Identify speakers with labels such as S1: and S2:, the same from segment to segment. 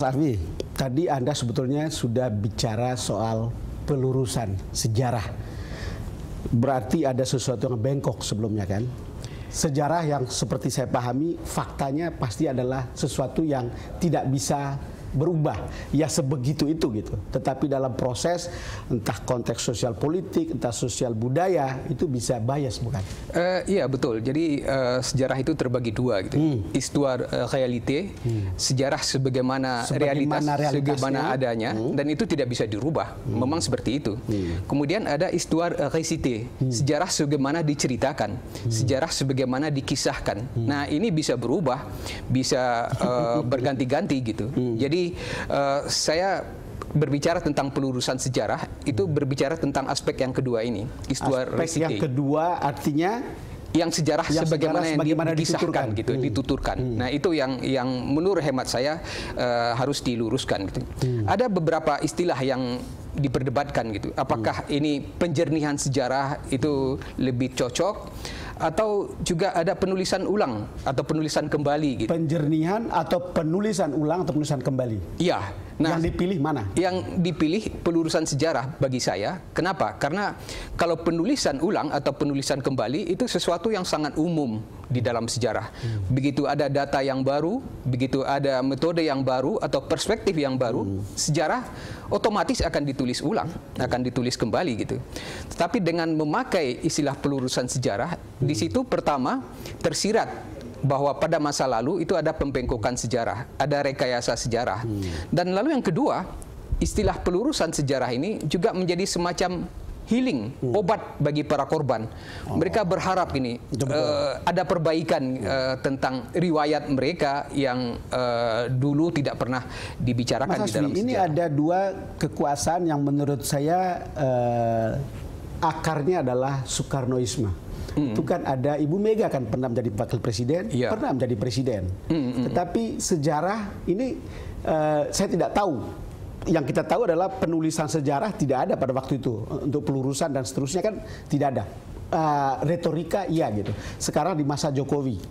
S1: Raffi, tadi Anda sebetulnya sudah bicara soal pelurusan sejarah. Berarti ada sesuatu yang bengkok sebelumnya kan? Sejarah yang seperti saya pahami, faktanya pasti adalah sesuatu yang tidak bisa berubah, ya sebegitu itu gitu. Tetapi dalam proses entah konteks sosial politik, entah sosial budaya itu bisa bias bukan?
S2: Iya betul. Jadi sejarah itu terbagi dua gitu. Histoire réalité, sejarah sebagaimana realitas sebagaimana adanya, dan itu tidak bisa dirubah. Memang seperti itu. Kemudian ada histoire récité, sejarah sebagaimana diceritakan, sejarah sebagaimana dikisahkan. Nah ini bisa berubah, bisa berganti-ganti gitu. Jadi saya berbicara tentang pelurusan sejarah itu berbicara tentang aspek yang kedua ini, histoire récité.
S1: Yang kedua artinya
S2: yang sejarah sebagaimana dikisahkan gitu, dituturkan. Nah itu yang menurut hemat saya harus diluruskan gitu. Ada beberapa istilah yang diperdebatkan gitu. Apakah ini penjernihan sejarah itu lebih cocok, atau juga ada penulisan ulang atau penulisan kembali gitu.
S1: Penjernihan atau penulisan ulang atau penulisan kembali?
S2: Iya. Nah,
S1: yang dipilih mana?
S2: Yang dipilih pelurusan sejarah bagi saya. Kenapa? Karena kalau penulisan ulang atau penulisan kembali itu sesuatu yang sangat umum di dalam sejarah. Begitu ada data yang baru, begitu ada metode yang baru atau perspektif yang baru, sejarah otomatis akan ditulis ulang, akan ditulis kembali gitu. Tetapi dengan memakai istilah pelurusan sejarah, di situ pertama tersirat bahwa pada masa lalu itu ada pembengkokan sejarah, ada rekayasa sejarah. Dan lalu yang kedua, istilah pelurusan sejarah ini juga menjadi semacam healing, obat bagi para korban. Mereka berharap ini ada perbaikan tentang riwayat mereka yang dulu tidak pernah dibicarakan di dalam sejarah.
S1: Ini ada dua kekuasaan yang menurut saya akarnya adalah Soekarnoisme. Itu kan ada Ibu Mega kan pernah menjadi wakil presiden, pernah menjadi presiden. Tetapi sejarah ini saya tidak tahu. Yang kita tahu adalah penulisan sejarah tidak ada pada waktu itu. Untuk pelurusan dan seterusnya kan tidak ada. Retorika iya gitu. Sekarang di masa Jokowi,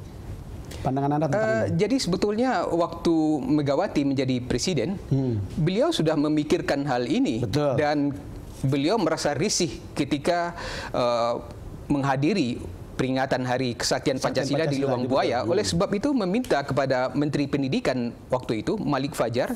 S1: pandangan Anda tentang ini?
S2: Jadi sebetulnya waktu Megawati menjadi presiden, beliau sudah memikirkan hal ini.
S1: Betul.
S2: Dan beliau merasa risih ketika menghadiri peringatan Hari Kesaktian Pancasila di Lubang Buaya. Oleh sebab itu meminta kepada Menteri Pendidikan waktu itu, Malik Fajar,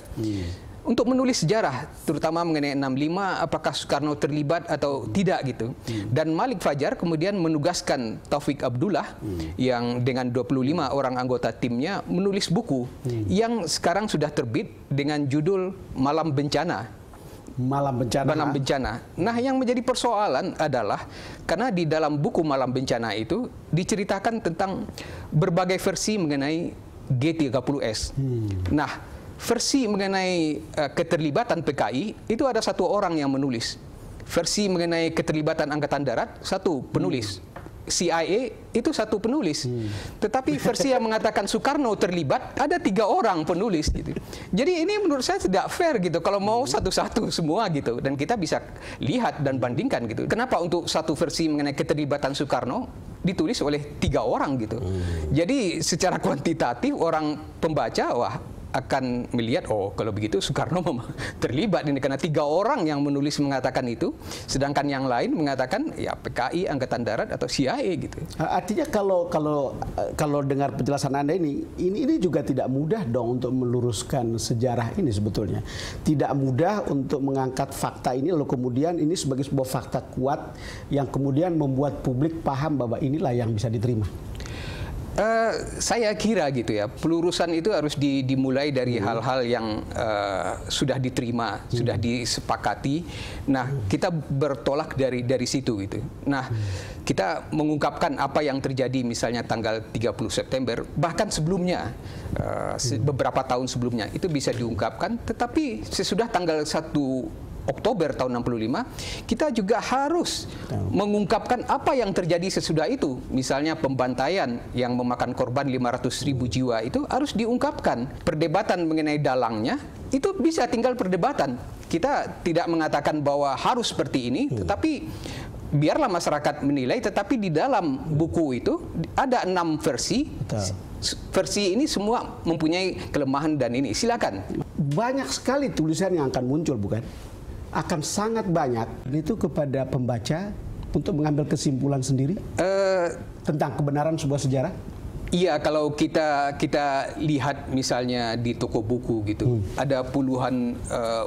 S2: untuk menulis sejarah, terutama mengenai 65, apakah Soekarno terlibat atau tidak gitu. Dan Malik Fajar kemudian menugaskan Taufik Abdullah yang dengan 25 orang anggota timnya menulis buku yang sekarang sudah terbit dengan judul Malam Bencana.
S1: Malam Bencana.
S2: Nah, yang menjadi persoalan adalah karena di dalam buku Malam Bencana itu diceritakan tentang berbagai versi mengenai G30S. Nah, versi mengenai keterlibatan PKI itu ada satu orang yang menulis. Versi mengenai keterlibatan Angkatan Darat satu penulis. CIA itu satu penulis, tetapi versi yang mengatakan Soekarno terlibat ada 3 orang penulis gitu. Jadi ini menurut saya tidak fair gitu. Kalau mau satu-satu semua gitu, dan kita bisa lihat dan bandingkan gitu. Kenapa untuk satu versi mengenai keterlibatan Soekarno ditulis oleh 3 orang gitu? Jadi secara kuantitatif orang pembaca akan melihat, oh kalau begitu Soekarno terlibat ini karena 3 orang yang menulis mengatakan itu, sedangkan yang lain mengatakan ya PKI, Angkatan Darat atau CIA gitu.
S1: Artinya kalau dengar penjelasan Anda ini juga tidak mudah dong untuk meluruskan sejarah ini sebetulnya. Tidak mudah untuk mengangkat fakta ini lalu kemudian ini sebagai sebuah fakta kuat yang kemudian membuat publik paham bahwa inilah yang bisa diterima.
S2: Saya kira gitu ya, pelurusan itu harus dimulai dari hal-hal yang sudah diterima, sudah disepakati. Nah, kita bertolak dari situ gitu. Nah, kita mengungkapkan apa yang terjadi misalnya tanggal 30 September, bahkan sebelumnya, beberapa tahun sebelumnya, itu bisa diungkapkan. Tetapi sesudah tanggal 1 Oktober tahun 65, kita juga harus mengungkapkan apa yang terjadi sesudah itu. Misalnya pembantaian yang memakan korban 500.000 jiwa itu harus diungkapkan. Perdebatan mengenai dalangnya itu bisa tinggal perdebatan. Kita tidak mengatakan bahwa harus seperti ini, tetapi biarlah masyarakat menilai. Tetapi di dalam buku itu ada 6 versi. Versi ini semua mempunyai kelemahan dan ini. Silakan.
S1: banyak sekali tulisan yang akan muncul, bukan? Akan sangat banyak itu kepada pembaca untuk mengambil kesimpulan sendiri tentang kebenaran sebuah sejarah.
S2: Iya, kalau kita lihat misalnya di toko buku gitu, ada puluhan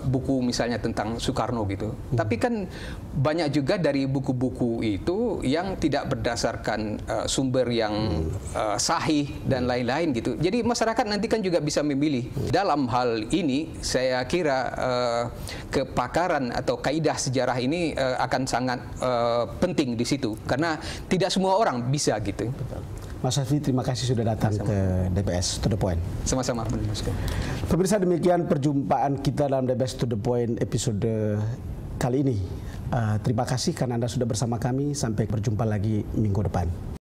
S2: buku misalnya tentang Soekarno gitu. Tapi kan banyak juga dari buku-buku itu yang tidak berdasarkan sumber yang sahih dan lain-lain gitu. Jadi masyarakat nanti kan juga bisa memilih. Dalam hal ini saya kira kepakaran atau kaidah sejarah ini akan sangat penting di situ, karena tidak semua orang bisa gitu.
S1: Betul. Mas Hasfi, terima kasih sudah datang ke DPS To The Point.
S2: Sama-sama.
S1: Pemirsa, demikian perjumpaan kita dalam DPS To The Point episode kali ini. Terima kasih karena Anda sudah bersama kami. Sampai berjumpa lagi minggu depan.